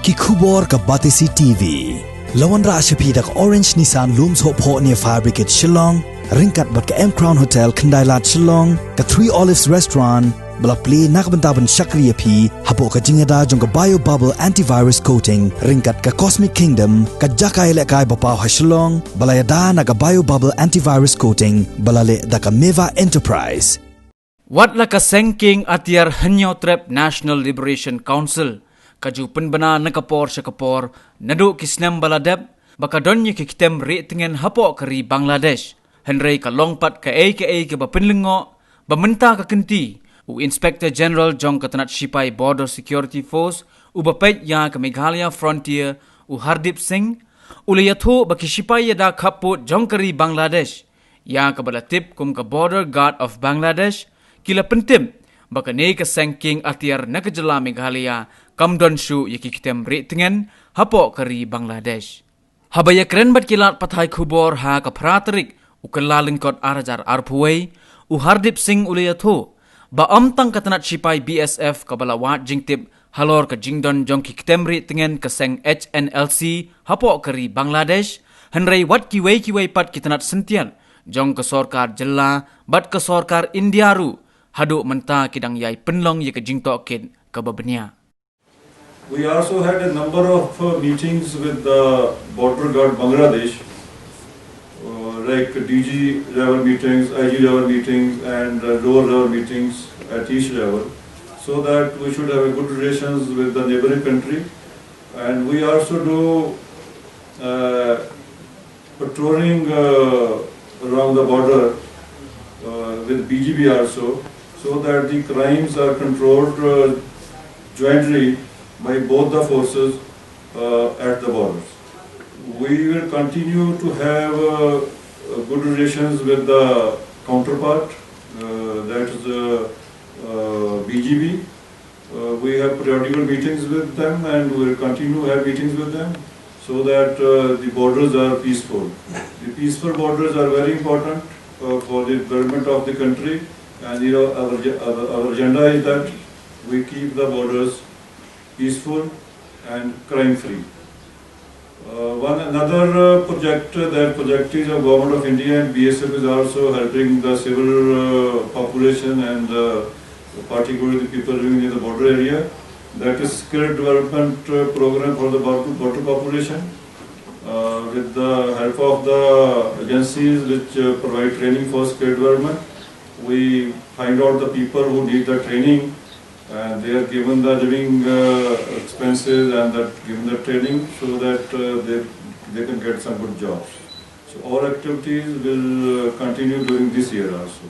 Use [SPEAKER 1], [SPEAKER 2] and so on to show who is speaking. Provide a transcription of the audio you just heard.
[SPEAKER 1] ki khubor ka Batisi TV. Lawan ra ashapi dak Orange Nissan Looms Hope Ho near Fire Brigade Shillong, ringkat bat ka M Crown Hotel Kandailat Shillong, ka Three Olives Restaurant, bala play nakbantaban Shakriya P, hapo ka jingada jong ka Bio Bubble Antivirus Coating, ringkat ka Cosmic Kingdom, ka Jakai Lekai Bapaw ha Shillong, bala yada na ka Bio Bubble Antivirus Coating, bala le da ka Meva Enterprise.
[SPEAKER 2] Wat la ka Sengking atiar Hanyaw Trep National Liberation Council, kaju penbana nakapor syakapor, nadu kisnam baladab, baka donye kikitem reitingen hapo kari Bangladesh, henrei ka longpat ka AKA ke bapenlengo, bamenta ka kenti, u Inspector General Jong Katanat Sipai Border Security Force, u bapet ya ke Meghalaya Frontier, u Hardip Singh, ule yatho baki Sipai yada kaput Jong kari Bangladesh, ya ke balatip kum ka Border Guard of Bangladesh, kila pentim, baka ne ka Sengking atiar nakajala Meghalaya, kamdon shu yaki kitem reitingen hapo kari Bangladesh. Habaya keren bat kilat pathai khubor ha ka pratarik ukalalingkot arajar arpuway u Hardip Singh ulayatho ba amtang katanat Sipai BSF kabalawat jingtip halor ka jingdon jong kitem reitingen ka seng HNLC hapo kari Bangladesh henrei wat kiway pat kitanat sentian jong ka sorkar jella bat ka sorkar Indiaru hadu menta kidang yai penlong ye ka jingtok kid ka babenya.
[SPEAKER 3] We also had a number of meetings with the Border Guard Bangladesh, like DG level meetings, IG level meetings, and lower level meetings at each level, so that we should have a good relations with the neighboring country. And we also do patrolling around the border with BGB also, so that the crimes are controlled jointly by both the forces at the borders. We will continue to have good relations with the counterpart, that is BGB. We have periodical meetings with them and we will continue to have meetings with them so that the borders are peaceful. The peaceful borders are very important for the development of the country, and our agenda is that we keep the borders peaceful and crime-free. Another project is of Government of India, and BSF is also helping the civil population and particularly the people living in the border area. That is skill development program for the border population. With the help of the agencies which provide training for skill development, we find out the people who need the training, and they are given the living expenses and given the training so that they can get some good jobs. So all activities will continue during this year also.